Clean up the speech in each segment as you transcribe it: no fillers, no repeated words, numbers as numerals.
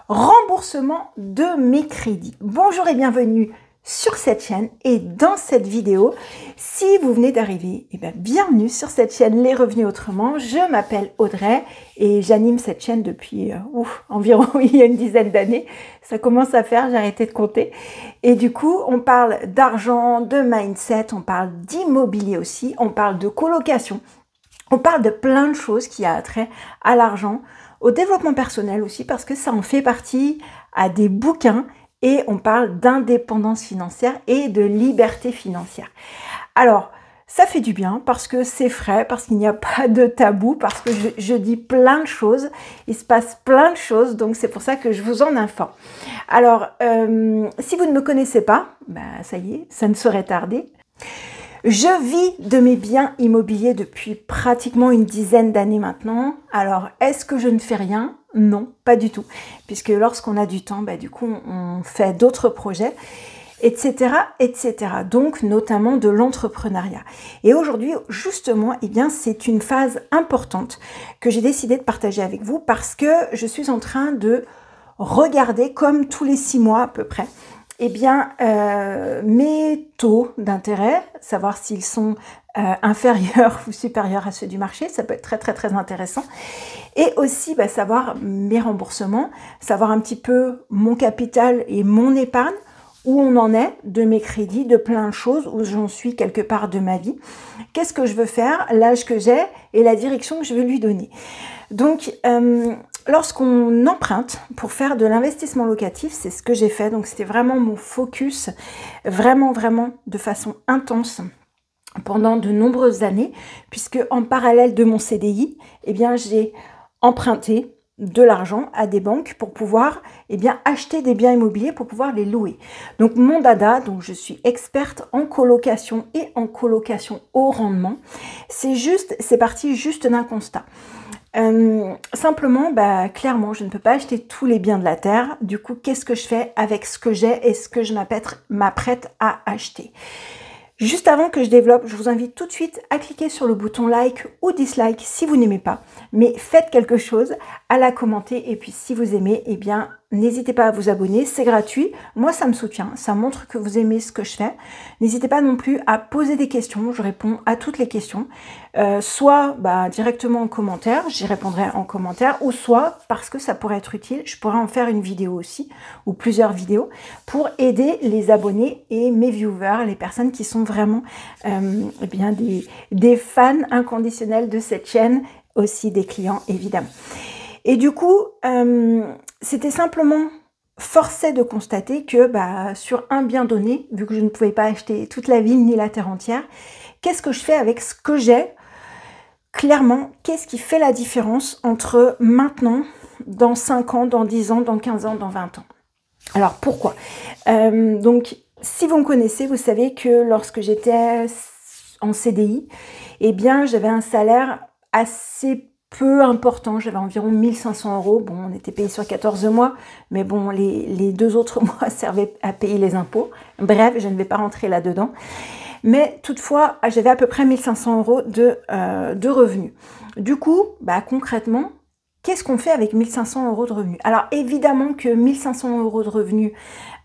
remboursement de mes crédits. Bonjour et bienvenue sur cette chaîne et dans cette vidéo. Si vous venez d'arriver, bienvenue sur cette chaîne Les Revenus Autrement. Je m'appelle Audrey et j'anime cette chaîne depuis environ il y a une dizaine d'années. Ça commence à faire, j'ai arrêté de compter. Et du coup, on parle d'argent, de mindset, on parle d'immobilier aussi, on parle de colocation. On parle de plein de choses qui a trait à l'argent, au développement personnel aussi, parce que ça en fait partie, à des bouquins, et on parle d'indépendance financière et de liberté financière. Alors, ça fait du bien parce que c'est frais, parce qu'il n'y a pas de tabou, parce que je dis plein de choses, il se passe plein de choses, donc c'est pour ça que je vous en informe. Alors, si vous ne me connaissez pas, ça y est, ça ne saurait tarder. Je vis de mes biens immobiliers depuis pratiquement une dizaine d'années maintenant. Alors, est-ce que je ne fais rien? Non, pas du tout. Puisque lorsqu'on a du temps, du coup, on fait d'autres projets, etc., etc. Donc, notamment de l'entrepreneuriat. Et aujourd'hui, justement, c'est une phase importante que j'ai décidé de partager avec vous parce que je suis en train de regarder, comme tous les 6 mois à peu près, mes taux d'intérêt, savoir s'ils sont inférieurs ou supérieurs à ceux du marché, ça peut être très très très intéressant. Et aussi savoir mes remboursements, savoir un petit peu mon capital et mon épargne, où on en est de mes crédits, de plein de choses, où j'en suis quelque part de ma vie. Qu'est-ce que je veux faire, l'âge que j'ai et la direction que je veux lui donner. Donc, lorsqu'on emprunte pour faire de l'investissement locatif, c'est ce que j'ai fait. Donc, c'était vraiment mon focus, vraiment de façon intense pendant de nombreuses années, puisque en parallèle de mon CDI, j'ai emprunté de l'argent à des banques pour pouvoir acheter des biens immobiliers pour pouvoir les louer. Donc mon dada, donc je suis experte en colocation et en colocation au rendement. C'est parti juste d'un constat. Simplement, clairement, je ne peux pas acheter tous les biens de la terre. Du coup, qu'est-ce que je fais avec ce que j'ai et ce que je m'apprête à acheter? Juste avant que je développe, je vous invite tout de suite à cliquer sur le bouton like ou dislike si vous n'aimez pas. Mais faites quelque chose, à la commenter. Et puis si vous aimez, n'hésitez pas à vous abonner, c'est gratuit. Moi, ça me soutient, ça montre que vous aimez ce que je fais. N'hésitez pas non plus à poser des questions, je réponds à toutes les questions. Soit directement en commentaire, j'y répondrai en commentaire, ou soit parce que ça pourrait être utile, je pourrais en faire une vidéo aussi, ou plusieurs vidéos, pour aider les abonnés et mes viewers, les personnes qui sont vraiment des fans inconditionnels de cette chaîne, aussi des clients évidemment. Et du coup, c'était simplement forcé de constater que sur un bien donné, vu que je ne pouvais pas acheter toute la ville ni la terre entière, qu'est-ce que je fais avec ce que j'ai? Clairement, qu'est-ce qui fait la différence entre maintenant, dans 5 ans, dans 10 ans, dans 15 ans, dans 20 ans? Alors pourquoi? Donc, si vous me connaissez, vous savez que lorsque j'étais en CDI, j'avais un salaire assez peu important, j'avais environ 1500 €. Bon, on était payé sur 14 mois, mais bon, les 2 autres mois servaient à payer les impôts. Bref, je ne vais pas rentrer là-dedans. Mais toutefois, j'avais à peu près 1500 € de revenus. Du coup, concrètement, qu'est-ce qu'on fait avec 1500 € de revenus? Alors évidemment que 1500 € de revenus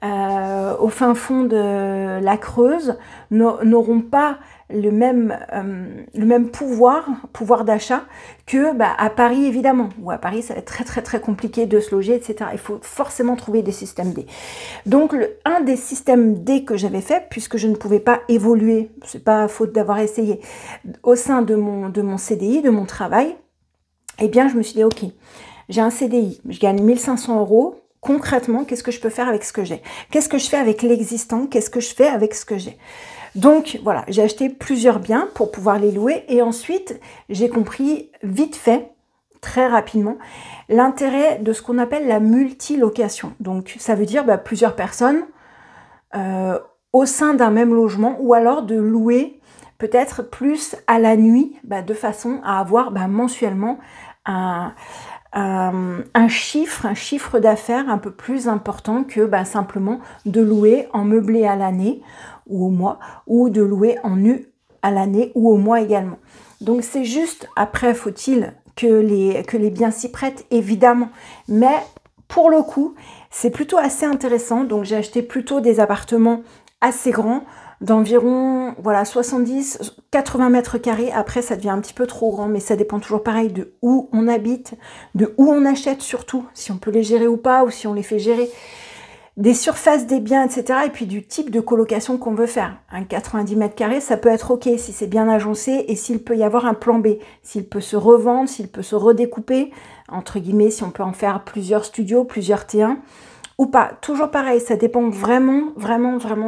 au fin fond de la Creuse n'auront pas le même pouvoir d'achat que à Paris évidemment, ou à Paris ça va être très très très compliqué de se loger, etc. Il faut forcément trouver des systèmes D. Donc un des systèmes D que j'avais fait, puisque je ne pouvais pas évoluer, c'est pas faute d'avoir essayé, au sein de mon CDI, de mon travail, je me suis dit ok, j'ai un CDI, je gagne 1500 €. Concrètement, qu'est-ce que je peux faire avec ce que j'ai? Qu'est-ce que je fais avec l'existant? Qu'est-ce que je fais avec ce que j'ai? Donc voilà, j'ai acheté plusieurs biens pour pouvoir les louer et ensuite j'ai compris vite fait, très rapidement, l'intérêt de ce qu'on appelle la multilocation. Donc ça veut dire plusieurs personnes au sein d'un même logement, ou alors de louer peut-être plus à la nuit, de façon à avoir mensuellement un chiffre d'affaires un peu plus important que simplement de louer en meublé à l'année ou au mois, ou de louer en nu à l'année ou au mois également. Donc c'est juste, après faut-il que les biens s'y prêtent, évidemment, mais pour le coup, c'est plutôt assez intéressant. Donc, j'ai acheté plutôt des appartements assez grands, d'environ voilà 70-80 mètres carrés. Après, ça devient un petit peu trop grand, mais ça dépend toujours pareil de où on habite, de où on achète surtout, si on peut les gérer ou pas, ou si on les fait gérer, des surfaces des biens, etc. Et puis du type de colocation qu'on veut faire. Un 90 mètres carrés, ça peut être ok si c'est bien agencé et s'il peut y avoir un plan B, s'il peut se revendre, s'il peut se redécouper, entre guillemets, si on peut en faire plusieurs studios, plusieurs T1 ou pas. Toujours pareil, ça dépend vraiment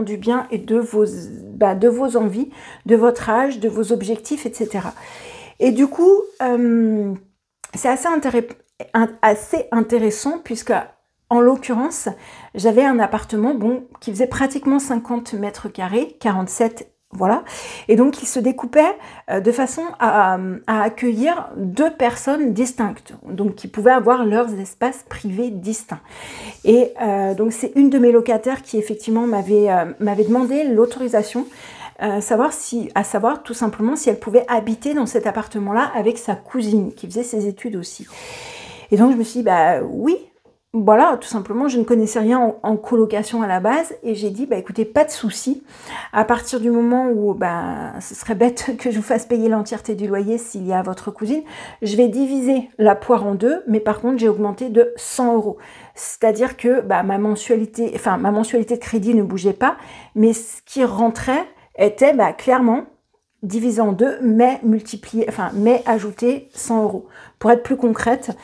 du bien et de vos envies, de votre âge, de vos objectifs, etc. Et du coup, c'est assez intéressant puisque, en l'occurrence, j'avais un appartement qui faisait pratiquement 50 mètres carrés, 47, voilà. Et donc, il se découpait de façon à accueillir 2 personnes distinctes, donc qui pouvaient avoir leurs espaces privés distincts. Et donc, c'est une de mes locataires qui, effectivement, m'avait demandé l'autorisation à savoir tout simplement si elle pouvait habiter dans cet appartement-là avec sa cousine, qui faisait ses études aussi. Et donc, je me suis dit, bah oui. Voilà, tout simplement, je ne connaissais rien en colocation à la base et j'ai dit, bah écoutez, pas de souci. À partir du moment où, ce serait bête que je vous fasse payer l'entièreté du loyer s'il y a votre cousine, je vais diviser la poire en 2, mais par contre, j'ai augmenté de 100 €. C'est-à-dire que ma mensualité de crédit ne bougeait pas, mais ce qui rentrait était clairement divisé en 2, mais ajouté 100 €. Pour être plus concrète,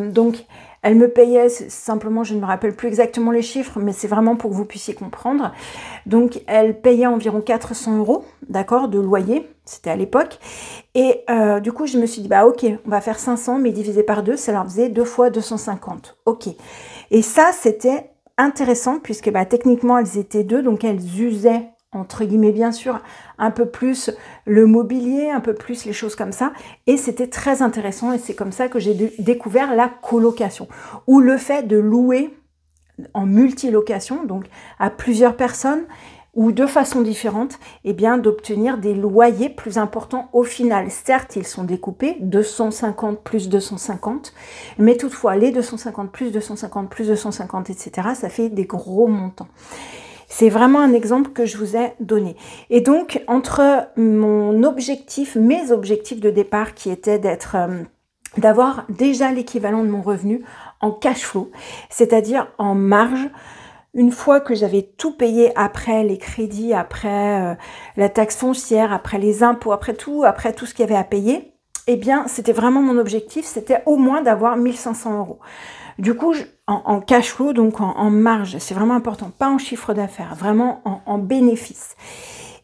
donc, elle me payait, simplement, je ne me rappelle plus exactement les chiffres, mais c'est vraiment pour que vous puissiez comprendre. Donc, elle payait environ 400 €, d'accord, de loyer, c'était à l'époque. Et du coup, je me suis dit, ok, on va faire 500, mais divisé par 2, ça leur faisait 2 fois 250. Ok. Et ça, c'était intéressant, puisque techniquement, elles étaient 2, donc elles usaient, entre guillemets, bien sûr, un peu plus le mobilier, un peu plus les choses comme ça. Et c'était très intéressant et c'est comme ça que j'ai découvert la colocation, ou le fait de louer en multilocation, donc à plusieurs personnes, ou de façon différente, et bien d'obtenir des loyers plus importants au final. Certes, ils sont découpés, 250 plus 250, mais toutefois, les 250 plus 250 plus 250, etc., ça fait des gros montants. C'est vraiment un exemple que je vous ai donné. Et donc, entre mes objectifs de départ qui étaient d'avoir déjà l'équivalent de mon revenu en cash flow, c'est-à-dire en marge, une fois que j'avais tout payé après les crédits, après la taxe foncière, après les impôts, après tout ce qu'il y avait à payer, eh bien, c'était vraiment mon objectif, c'était au moins d'avoir 1 500 €. Du coup, en cash flow, donc en marge, c'est vraiment important, pas en chiffre d'affaires, vraiment en bénéfice.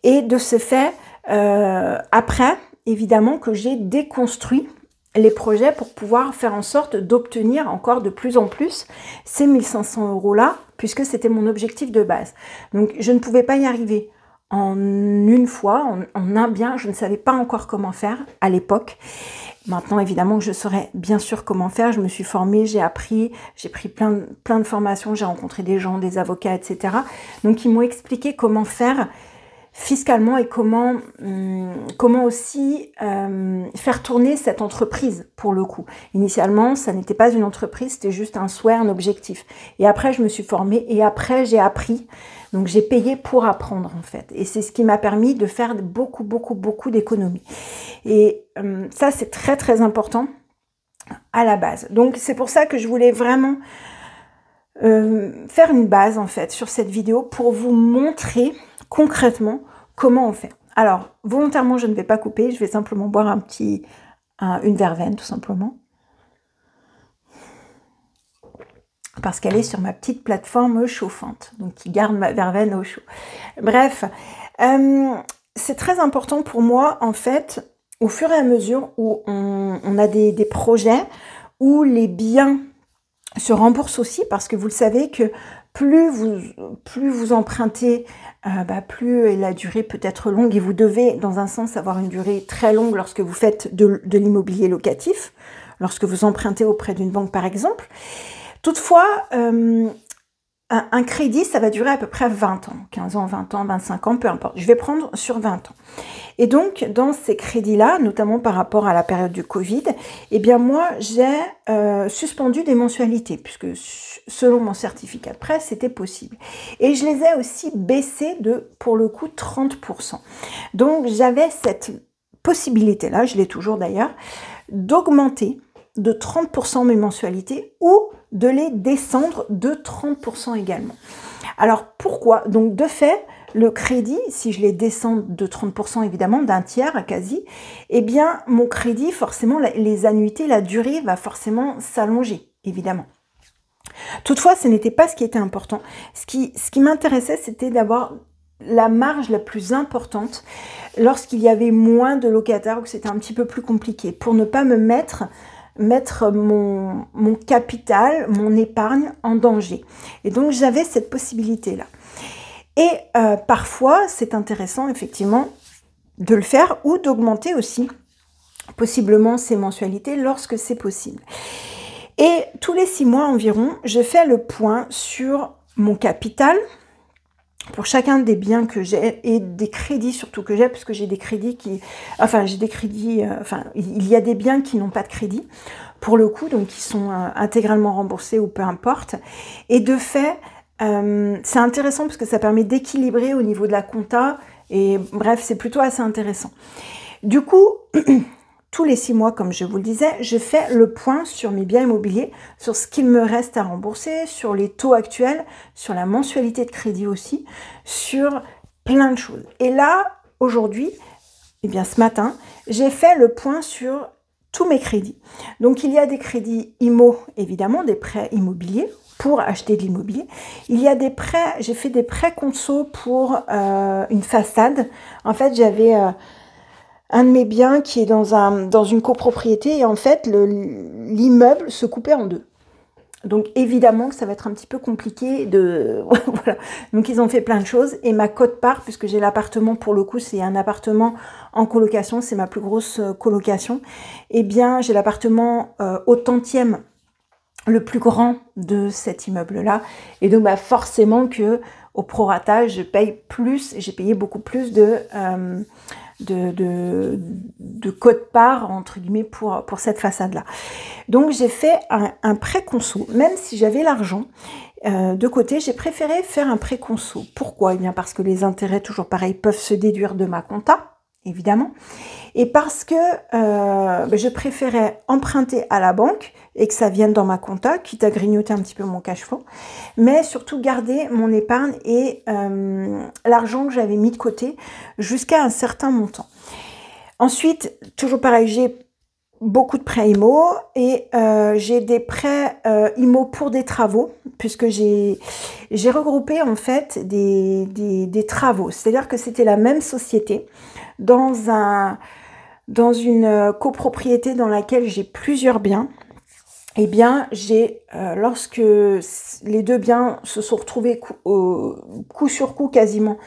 Et de ce fait, après, évidemment que j'ai déconstruit les projets pour pouvoir faire en sorte d'obtenir encore de plus en plus ces 1 500 € là, puisque c'était mon objectif de base. Donc, je ne pouvais pas y arriver en une fois, en un bien, je ne savais pas encore comment faire à l'époque. Maintenant, évidemment, que je saurais bien sûr comment faire. Je me suis formée, j'ai pris plein de formations, j'ai rencontré des gens, des avocats, etc. Donc, ils m'ont expliqué comment faire fiscalement et comment aussi faire tourner cette entreprise pour le coup. Initialement, ça n'était pas une entreprise, c'était juste un souhait, un objectif. Et après, je me suis formée et après, j'ai appris. Donc, j'ai payé pour apprendre en fait. Et c'est ce qui m'a permis de faire beaucoup d'économies. Et ça, c'est très important à la base. Donc, c'est pour ça que je voulais vraiment faire une base en fait sur cette vidéo pour vous montrer concrètement comment on fait. Alors, volontairement, je ne vais pas couper, je vais simplement boire une verveine tout simplement. Parce qu'elle est sur ma petite plateforme chauffante, donc qui garde ma verveine au chaud. Bref, c'est très important pour moi, en fait, au fur et à mesure où on a des projets, où les biens se remboursent aussi, parce que vous le savez que plus vous empruntez, plus la durée peut être longue, et vous devez, dans un sens, avoir une durée très longue lorsque vous faites de l'immobilier locatif, lorsque vous empruntez auprès d'une banque, par exemple. Toutefois, un crédit, ça va durer à peu près 20 ans, 15 ans, 20 ans, 25 ans, peu importe. Je vais prendre sur 20 ans. Et donc, dans ces crédits-là, notamment par rapport à la période du Covid, eh bien moi, j'ai suspendu des mensualités, puisque selon mon certificat de prêt, c'était possible. Et je les ai aussi baissées de, pour le coup, 30%. Donc, j'avais cette possibilité-là, je l'ai toujours d'ailleurs, d'augmenter de 30% mes mensualités ou de les descendre de 30% également. Alors pourquoi? Donc de fait, le crédit, si je les descends de 30% évidemment, d'un tiers quasi, eh bien mon crédit, forcément, les annuités, la durée va forcément s'allonger, évidemment. Toutefois, ce n'était pas ce qui était important. Ce qui m'intéressait, c'était d'avoir la marge la plus importante lorsqu'il y avait moins de locataires ou que c'était un petit peu plus compliqué, pour ne pas me mettre mon capital, mon épargne en danger. Et donc, j'avais cette possibilité-là. Et parfois, c'est intéressant, effectivement, de le faire ou d'augmenter aussi, possiblement, ces mensualités lorsque c'est possible. Et tous les 6 mois environ, je fais le point sur mon capital, pour chacun des biens que j'ai et des crédits surtout que j'ai, parce que j'ai des crédits qui... Enfin, j'ai des crédits... il y a des biens qui n'ont pas de crédit, pour le coup, donc qui sont intégralement remboursés ou peu importe. Et de fait, c'est intéressant parce que ça permet d'équilibrer au niveau de la compta. Et bref, c'est plutôt assez intéressant. Du coup... Tous les 6 mois, comme je vous le disais, je fais le point sur mes biens immobiliers, sur ce qu'il me reste à rembourser, sur les taux actuels, sur la mensualité de crédit aussi, sur plein de choses. Et là, aujourd'hui, eh bien ce matin, j'ai fait le point sur tous mes crédits. Donc il y a des crédits IMO, évidemment, des prêts immobiliers pour acheter de l'immobilier. Il y a des prêts, j'ai fait des prêts conso pour une façade. En fait, j'avais... un de mes biens qui est dans une copropriété et en fait l'immeuble se coupait en deux. Donc évidemment que ça va être un petit peu compliqué de... voilà. Donc ils ont fait plein de choses et ma quote-part, puisque j'ai l'appartement pour le coup, c'est un appartement en colocation, c'est ma plus grosse colocation, eh bien j'ai l'appartement au tantième le plus grand de cet immeuble-là. Et donc bah, forcément que au prorata, je paye plus, j'ai payé beaucoup plus de quote-part, entre guillemets, pour cette façade-là. Donc, j'ai fait un prêt conso. Même si j'avais l'argent de côté, j'ai préféré faire un prêt conso. Pourquoi? Eh bien, parce que les intérêts, toujours pareil, peuvent se déduire de ma compta, évidemment. Et parce que je préférais emprunter à la banque et que ça vienne dans ma compta, quitte à grignoter un petit peu mon cash flow, mais surtout garder mon épargne et l'argent que j'avais mis de côté jusqu'à un certain montant. Ensuite, toujours pareil, j'ai beaucoup de prêts IMO et j'ai des prêts IMO pour des travaux, puisque j'ai regroupé en fait des travaux. C'est-à-dire que c'était la même société dans une copropriété dans laquelle j'ai plusieurs biens. Eh bien, lorsque les deux biens se sont retrouvés coup sur coup quasiment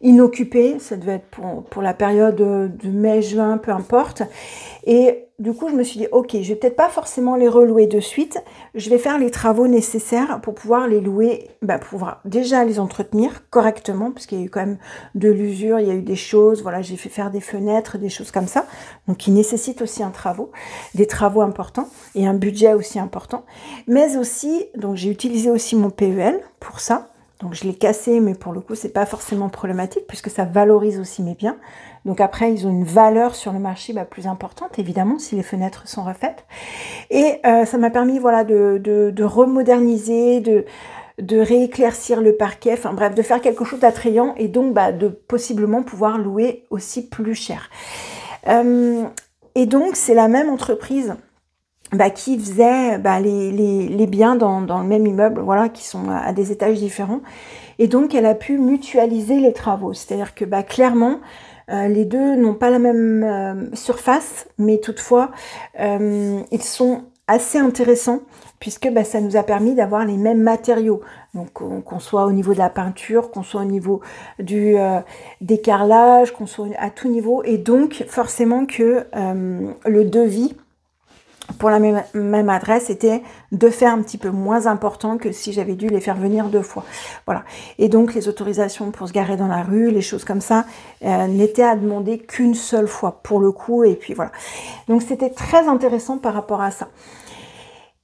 inoccupés, ça devait être pour la période de mai-juin, peu importe. Et du coup, je me suis dit, ok, je vais peut-être pas forcément les relouer de suite. Je vais faire les travaux nécessaires pour pouvoir les louer, pouvoir déjà les entretenir correctement, parce qu'il y a eu quand même de l'usure, il y a eu des choses, voilà, j'ai fait faire des fenêtres, des choses comme ça, donc qui nécessitent aussi des travaux importants et un budget aussi important. Mais aussi, donc j'ai utilisé aussi mon PEL pour ça. Donc je l'ai cassé, mais pour le coup, c'est pas forcément problématique puisque ça valorise aussi mes biens. Donc après, ils ont une valeur sur le marché plus importante, évidemment, si les fenêtres sont refaites. Et ça m'a permis, voilà, de remoderniser, de rééclaircir le parquet, enfin bref, de faire quelque chose d'attrayant et donc de possiblement pouvoir louer aussi plus cher. Et donc, c'est la même entreprise qui faisait les biens dans le même immeuble, voilà, qui sont à des étages différents. Et donc, elle a pu mutualiser les travaux. C'est-à-dire que clairement, les deux n'ont pas la même surface, mais toutefois, ils sont assez intéressants puisque ça nous a permis d'avoir les mêmes matériaux. Donc, qu'on soit au niveau de la peinture, qu'on soit au niveau des carrelages, qu'on soit à tout niveau. Et donc, forcément que le devis pour la même adresse était de faire un petit peu moins important que si j'avais dû les faire venir 2 fois. Voilà. Et donc les autorisations pour se garer dans la rue, les choses comme ça, n'étaient à demander qu'une seule fois pour le coup. Et puis voilà. Donc c'était très intéressant par rapport à ça.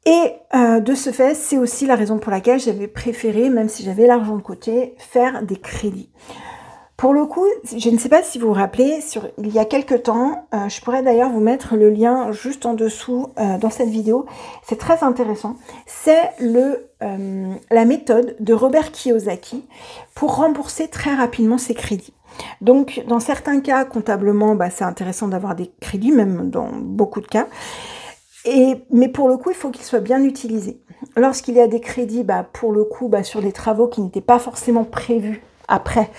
Et de ce fait, c'est aussi la raison pour laquelle j'avais préféré, même si j'avais l'argent de côté, faire des crédits. Pour le coup, je ne sais pas si vous vous rappelez, il y a quelques temps, je pourrais d'ailleurs vous mettre le lien juste en dessous dans cette vidéo, c'est très intéressant, c'est la méthode de Robert Kiyosaki pour rembourser très rapidement ses crédits. Donc, dans certains cas, comptablement, c'est intéressant d'avoir des crédits, même dans beaucoup de cas, mais pour le coup, il faut qu'ils soient bien utilisés. Lorsqu'il y a des crédits, pour le coup, sur des travaux qui n'étaient pas forcément prévus après,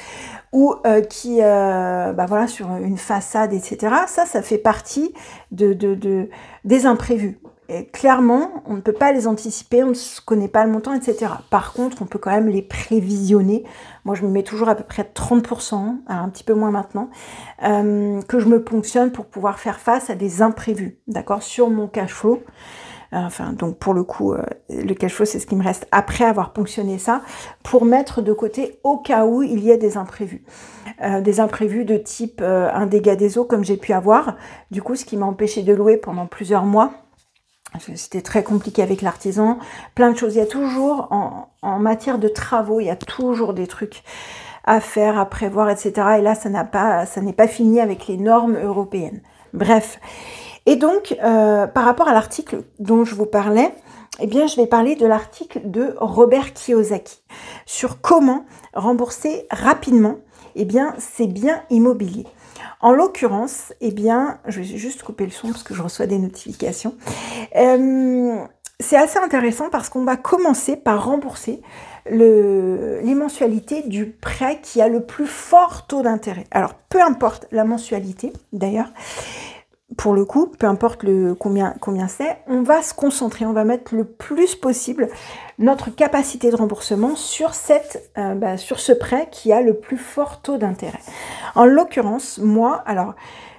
ou voilà, sur une façade, etc. Ça fait partie des imprévus. Et clairement, on ne peut pas les anticiper, on ne connaît pas le montant, etc. Par contre, on peut quand même les prévisionner. Moi, je me mets toujours à peu près 30%, un petit peu moins maintenant, que je me ponctionne pour pouvoir faire face à des imprévus, d'accord, sur mon cash flow. Enfin, donc pour le coup, le cash flow, c'est ce qui me reste après avoir ponctionné ça, pour mettre de côté au cas où il y ait des imprévus. Des imprévus de type un dégât des eaux, comme j'ai pu avoir. Du coup, ce qui m'a empêché de louer pendant plusieurs mois. C'était très compliqué avec l'artisan. Plein de choses. Il y a toujours, en matière de travaux, il y a toujours des trucs à faire, à prévoir, etc. Et là, ça n'est pas fini avec les normes européennes. Bref. Et donc, par rapport à l'article dont je vous parlais, eh bien, je vais parler de l'article de Robert Kiyosaki sur comment rembourser rapidement ses biens immobiliers. En l'occurrence, je vais juste couper le son parce que je reçois des notifications. C'est assez intéressant parce qu'on va commencer par rembourser les mensualités du prêt qui a le plus fort taux d'intérêt. Alors, peu importe la mensualité, d'ailleurs, pour le coup, peu importe combien c'est, on va se concentrer, on va mettre le plus possible notre capacité de remboursement sur ce prêt qui a le plus fort taux d'intérêt. En l'occurrence, moi, alors,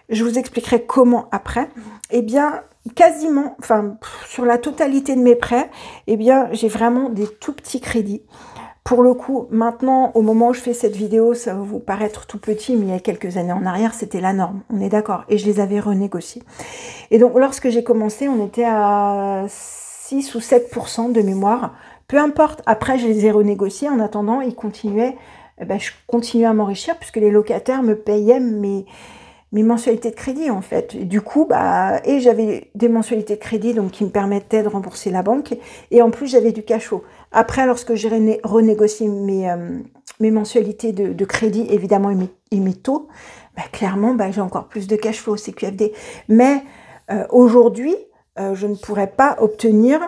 je vous expliquerai comment après, quasiment, sur la totalité de mes prêts, j'ai vraiment des tout petits crédits. Pour le coup, maintenant, au moment où je fais cette vidéo, ça va vous paraître tout petit, mais il y a quelques années en arrière, c'était la norme, on est d'accord, et je les avais renégociés. Et donc, lorsque j'ai commencé, on était à 6 ou 7% de mémoire, peu importe, après je les ai renégociés, en attendant, je continuais à m'enrichir, puisque les locataires me payaient mes mensualités de crédit, en fait. Et du coup, et j'avais des mensualités de crédit, donc qui me permettaient de rembourser la banque, et en plus, j'avais du cash flow. Après, lorsque j'ai renégocié mes mensualités de crédit, évidemment, et mes taux, clairement, j'ai encore plus de cash flow, c'est QFD. Mais aujourd'hui, je ne pourrais pas obtenir,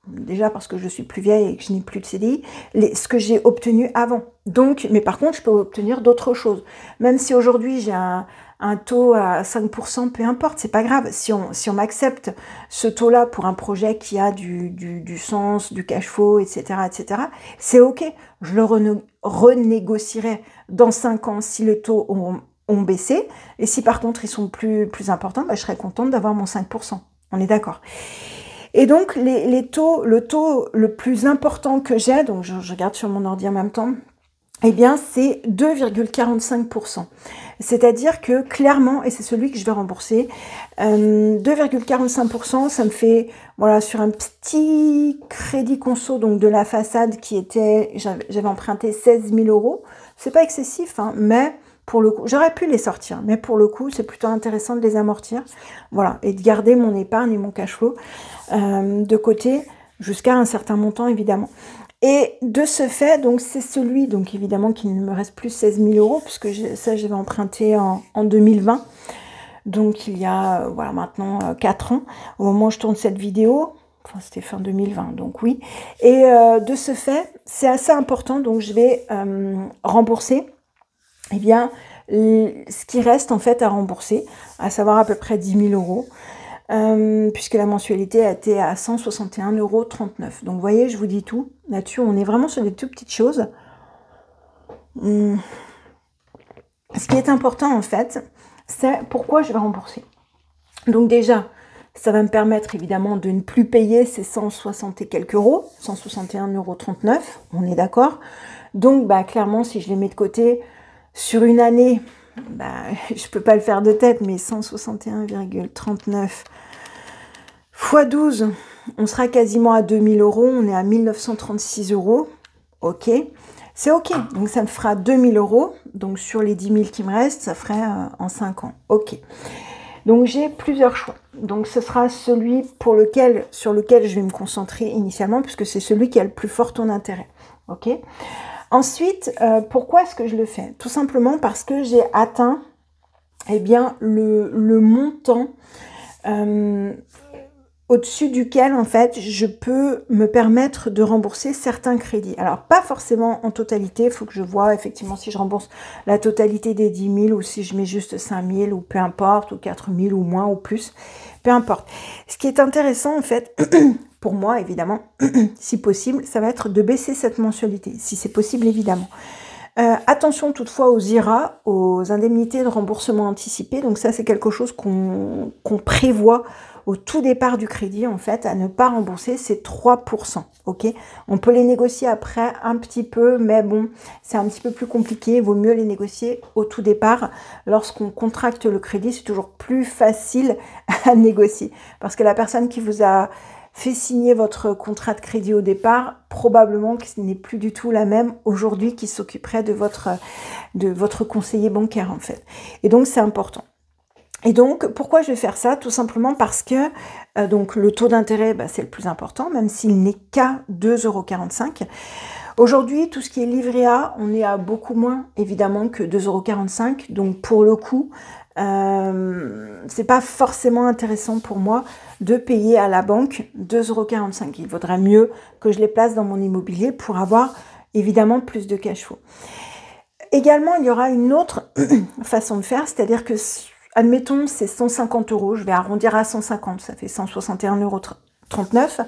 déjà parce que je suis plus vieille et que je n'ai plus de CDI, ce que j'ai obtenu avant. Donc, mais par contre, je peux obtenir d'autres choses. Même si aujourd'hui, j'ai un taux à 5%, peu importe, c'est pas grave. Si on m'accepte ce taux-là pour un projet qui a du sens, du cash flow, etc., c'est OK. Je le renégocierai dans 5 ans si les taux ont baissé. Et si par contre, ils sont plus importants, je serai contente d'avoir mon 5%. On est d'accord. Et donc, le taux le plus important que j'ai, donc je regarde sur mon ordi en même temps, c'est 2,45%. C'est-à-dire que clairement, et c'est celui que je vais rembourser, 2,45%, ça me fait, voilà, sur un petit crédit conso, donc de la façade j'avais emprunté 16 000 €. C'est pas excessif, hein, mais pour le coup, j'aurais pu les sortir, mais pour le coup, c'est plutôt intéressant de les amortir, voilà, et de garder mon épargne et mon cash flow de côté jusqu'à un certain montant, évidemment. Et de ce fait, donc c'est celui, donc évidemment qu'il ne me reste plus 16 000 €, puisque j'avais emprunté en 2020, donc il y a voilà, maintenant 4 ans, au moment où je tourne cette vidéo, enfin c'était fin 2020, donc oui. Et de ce fait, c'est assez important, donc je vais rembourser ce qui reste en fait à rembourser, à savoir à peu près 10 000 €. Puisque la mensualité a été à 161,39 €. Donc vous voyez, je vous dis tout. Là-dessus, on est vraiment sur des toutes petites choses. Ce qui est important en fait, c'est pourquoi je vais rembourser. Donc déjà, Ça va me permettre évidemment de ne plus payer ces 160 et quelques euros, 161,39 €, on est d'accord. Donc bah, clairement, si je les mets de côté sur une année, bah, je peux pas le faire de tête, mais 161,39 x 12, on sera quasiment à 2000 €, on est à 1936 €, ok. C'est ok, donc ça me fera 2000 €, donc sur les 10 000 qui me restent, ça ferait en 5 ans, ok. Donc j'ai plusieurs choix, donc ce sera celui sur lequel je vais me concentrer initialement, puisque c'est celui qui a le plus fort ton intérêt, ok. Ensuite, pourquoi est-ce que je le fais? Tout simplement parce que j'ai atteint, eh bien, le montant au-dessus duquel, en fait, je peux me permettre de rembourser certains crédits. Alors, pas forcément en totalité, il faut que je vois, effectivement, si je rembourse la totalité des 10 000 ou si je mets juste 5 000 ou peu importe, ou 4 000 ou moins ou plus, peu importe. Ce qui est intéressant, en fait, pour moi, évidemment, si possible, ça va être de baisser cette mensualité, si c'est possible, évidemment. Attention toutefois aux IRA, aux indemnités de remboursement anticipé. Donc ça, c'est quelque chose qu'on prévoit au tout départ du crédit, en fait, à ne pas rembourser, c'est 3%. Ok, on peut les négocier après un petit peu, mais bon, c'est un petit peu plus compliqué. Il vaut mieux les négocier au tout départ. Lorsqu'on contracte le crédit, c'est toujours plus facile à négocier. Parce que la personne qui vous a fait signer votre contrat de crédit au départ, probablement que ce n'est plus du tout la même aujourd'hui qui s'occuperait de votre conseiller bancaire, en fait. Et donc, c'est important. Et donc, pourquoi je vais faire ça? Tout simplement parce que donc le taux d'intérêt, bah, c'est le plus important, même s'il n'est qu'à 2,45 €. Aujourd'hui, tout ce qui est livret A, on est à beaucoup moins, évidemment, que 2,45 €. Donc, pour le coup, c'est pas forcément intéressant pour moi de payer à la banque 2,45 €. Il vaudrait mieux que je les place dans mon immobilier pour avoir, évidemment, plus de cash flow. Également, il y aura une autre façon de faire, c'est-à-dire que admettons, c'est 150 €, je vais arrondir à 150, ça fait 161,39 €,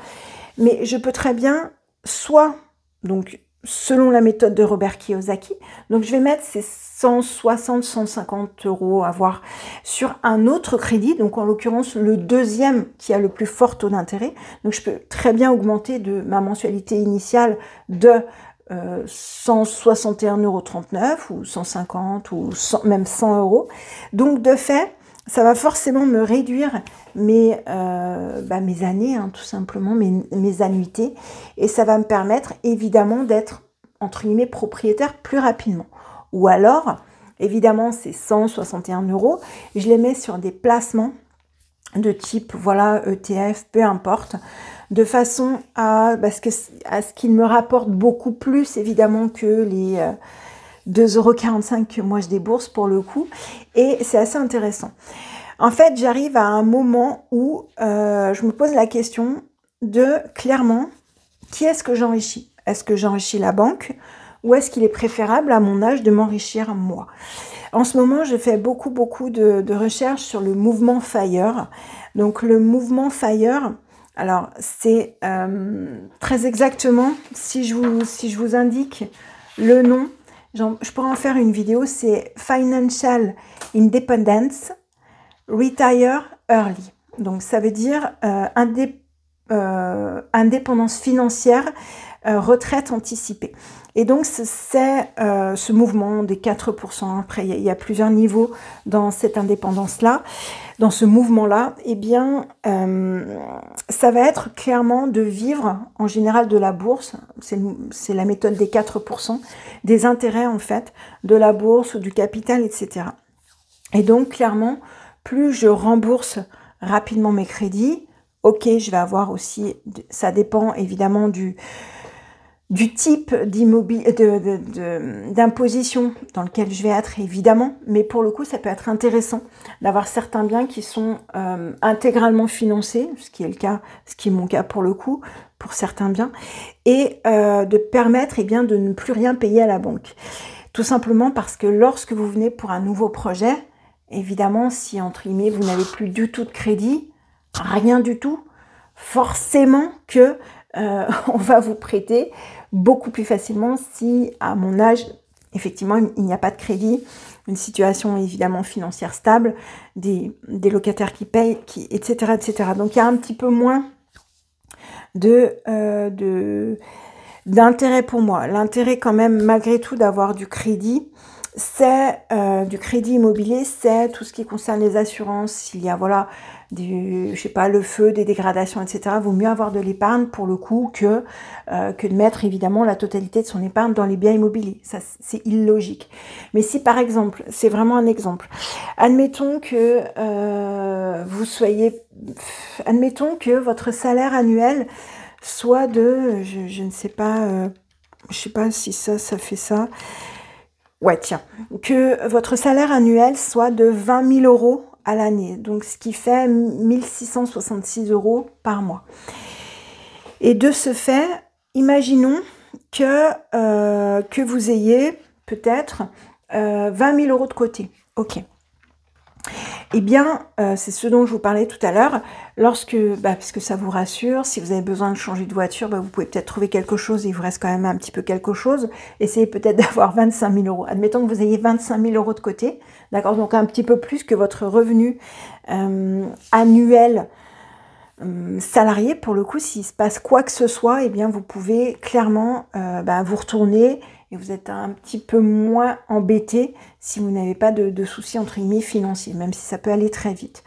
mais je peux très bien, soit, donc selon la méthode de Robert Kiyosaki, donc je vais mettre ces 160-150 € à voir sur un autre crédit, donc en l'occurrence le deuxième qui a le plus fort taux d'intérêt, donc je peux très bien augmenter de ma mensualité initiale de 161,39 € ou 150 ou 100, même 100 €. Donc de fait, ça va forcément me réduire mes années, hein, tout simplement, mes annuités. Et ça va me permettre évidemment d'être, entre guillemets, propriétaire plus rapidement. Ou alors, évidemment, ces 161 €, je les mets sur des placements de type, voilà, ETF, peu importe, de façon à ce qu'il me rapporte beaucoup plus, évidemment, que les 2,45 € que moi je débourse pour le coup. Et c'est assez intéressant. En fait, j'arrive à un moment où je me pose la question de, clairement, qui est-ce que j'enrichis? Est-ce que j'enrichis la banque ou est-ce qu'il est préférable à mon âge de m'enrichir moi? En ce moment, je fais beaucoup de recherches sur le mouvement FIRE. Donc le mouvement FIRE, alors c'est très exactement, si je vous indique le nom, je pourrais en faire une vidéo, c'est Financial Independence Retire Early. Donc ça veut dire indépendance financière, retraite anticipée. Et donc c'est ce mouvement des 4%, après il y a plusieurs niveaux dans cette indépendance-là, dans ce mouvement-là, eh bien ça va être clairement de vivre en général de la bourse, c'est la méthode des 4%, des intérêts en fait, de la bourse ou du capital, etc. Et donc clairement, plus je rembourse rapidement mes crédits, ok, je vais avoir aussi, ça dépend évidemment du type d'imposition dans lequel je vais être, évidemment, mais pour le coup, ça peut être intéressant d'avoir certains biens qui sont intégralement financés, ce qui est mon cas pour le coup, pour certains biens, et de permettre bien, de ne plus rien payer à la banque. Tout simplement parce que lorsque vous venez pour un nouveau projet, évidemment, si entre guillemets, vous n'avez plus du tout de crédit, rien du tout, forcément que on va vous prêter beaucoup plus facilement si à mon âge, effectivement, il n'y a pas de crédit une situation évidemment financière stable, des locataires qui payent, etc., etc. Donc il y a un petit peu moins d'intérêt pour moi. L'intérêt quand même, malgré tout, d'avoir du crédit, c'est du crédit immobilier, c'est tout ce qui concerne les assurances. S'il y a, voilà, je sais pas, le feu, des dégradations, etc. Vaut mieux avoir de l'épargne pour le coup que de mettre évidemment la totalité de son épargne dans les biens immobiliers. Ça, c'est illogique. Mais si par exemple, c'est vraiment un exemple, admettons que admettons que votre salaire annuel soit de, je ne sais pas, je sais pas si ça fait ça. Ouais, tiens, que votre salaire annuel soit de 20 000 euros à l'année, donc ce qui fait 1 666 euros par mois. Et de ce fait, imaginons que vous ayez peut-être 20 000 euros de côté. Ok. Eh bien, c'est ce dont je vous parlais tout à l'heure, puisque ça vous rassure, si vous avez besoin de changer de voiture, vous pouvez peut-être trouver quelque chose, il vous reste quand même un petit peu quelque chose, essayez peut-être d'avoir 25 000 euros. Admettons que vous ayez 25 000 euros de côté, d'accord, donc un petit peu plus que votre revenu annuel salarié. Pour le coup, s'il se passe quoi que ce soit, eh bien, vous pouvez clairement vous retourner et vous êtes un petit peu moins embêté si vous n'avez pas de soucis entre guillemets financiers, même si ça peut aller très vite.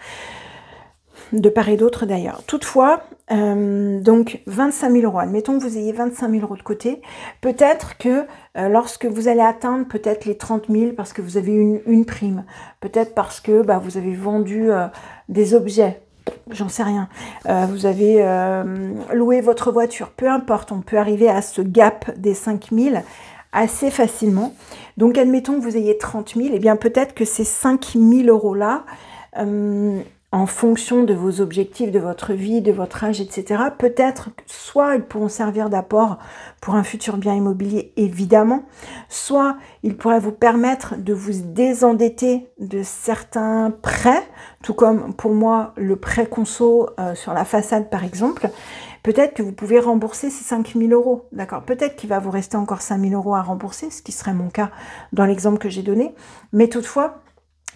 De part et d'autre d'ailleurs. Toutefois, donc 25 000 euros, admettons que vous ayez 25 000 euros de côté, peut-être que lorsque vous allez atteindre peut-être les 30 000 parce que vous avez une prime, peut-être parce que vous avez vendu des objets, j'en sais rien, vous avez loué votre voiture, peu importe, on peut arriver à ce gap des 5 000 assez facilement. Donc admettons que vous ayez 30 000, et bien peut-être que ces 5 000 euros-là, en fonction de vos objectifs, de votre vie, de votre âge, etc., peut-être soit ils pourront servir d'apport pour un futur bien immobilier, évidemment, soit ils pourraient vous permettre de vous désendetter de certains prêts, tout comme pour moi le prêt conso sur la façade par exemple. Peut-être que vous pouvez rembourser ces 5 000 euros, d'accord. Peut-être qu'il va vous rester encore 5 000 euros à rembourser, ce qui serait mon cas dans l'exemple que j'ai donné. Mais toutefois,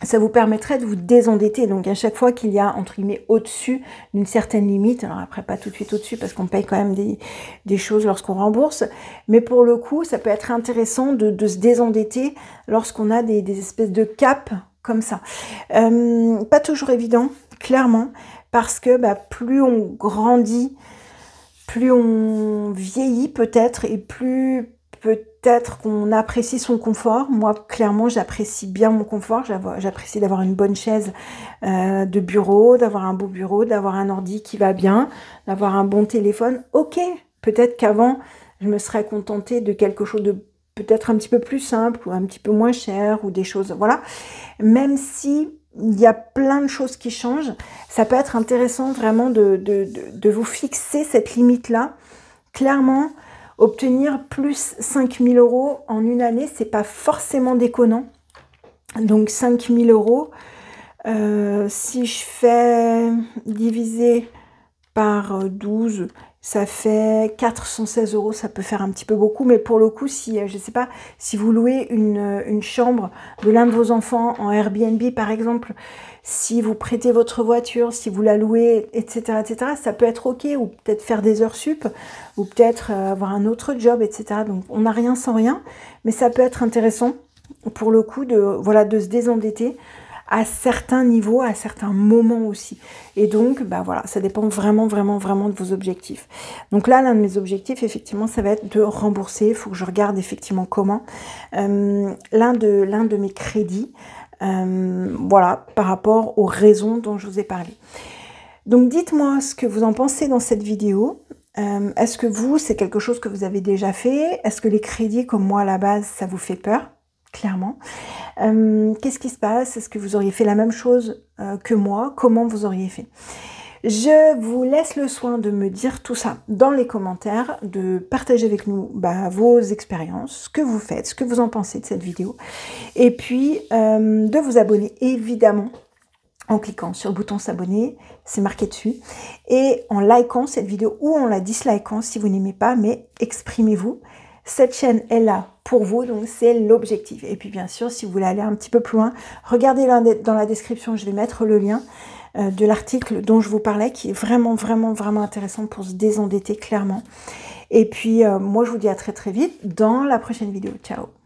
ça vous permettrait de vous désendetter. Donc à chaque fois qu'il y a, entre guillemets, au-dessus d'une certaine limite, alors après pas tout de suite au-dessus parce qu'on paye quand même des choses lorsqu'on rembourse, mais pour le coup, ça peut être intéressant de se désendetter lorsqu'on a des espèces de caps comme ça. Pas toujours évident, clairement, parce que plus on grandit, plus on vieillit peut-être et plus peut-être qu'on apprécie son confort. Moi, clairement, j'apprécie bien mon confort. J'apprécie d'avoir une bonne chaise de bureau, d'avoir un beau bureau, d'avoir un ordi qui va bien, d'avoir un bon téléphone. Ok, peut-être qu'avant, je me serais contentée de quelque chose de peut-être un petit peu plus simple ou un petit peu moins cher ou des choses, voilà. Même si il y a plein de choses qui changent, ça peut être intéressant vraiment de vous fixer cette limite-là. Clairement, obtenir plus 5 000 euros en une année, c'est pas forcément déconnant. Donc 5 000 euros, si je fais diviser par 12, ça fait 416 euros, ça peut faire un petit peu beaucoup, mais pour le coup, si, je sais pas, si vous louez une chambre de l'un de vos enfants en Airbnb, par exemple, si vous prêtez votre voiture, si vous la louez, etc., etc., ça peut être ok, ou peut-être faire des heures sup, ou peut-être avoir un autre job, etc. Donc, on n'a rien sans rien, mais ça peut être intéressant, pour le coup, de se désendetter, à certains niveaux, à certains moments aussi. Et donc, voilà, ça dépend vraiment, vraiment, vraiment de vos objectifs. Donc là, l'un de mes objectifs, effectivement, ça va être de rembourser. Il faut que je regarde effectivement comment. L'un de mes crédits, voilà, par rapport aux raisons dont je vous ai parlé. Donc, dites-moi ce que vous en pensez dans cette vidéo. Est-ce que vous, c'est quelque chose que vous avez déjà fait? Est-ce que les crédits, comme moi, à la base, ça vous fait peur? Clairement. Qu'est-ce qui se passe? Est-ce que vous auriez fait la même chose que moi? Comment vous auriez fait? Je vous laisse le soin de me dire tout ça dans les commentaires, de partager avec nous vos expériences, ce que vous faites, ce que vous en pensez de cette vidéo, et puis de vous abonner évidemment en cliquant sur le bouton s'abonner, c'est marqué dessus, et en likant cette vidéo ou en la dislikant si vous n'aimez pas, mais exprimez-vous. Cette chaîne est là pour vous, donc c'est l'objectif. Et puis bien sûr, si vous voulez aller un petit peu plus loin, regardez dans la description, je vais mettre le lien de l'article dont je vous parlais, qui est vraiment, vraiment, vraiment intéressant pour se désendetter clairement. Et puis, moi, je vous dis à très, très vite dans la prochaine vidéo. Ciao!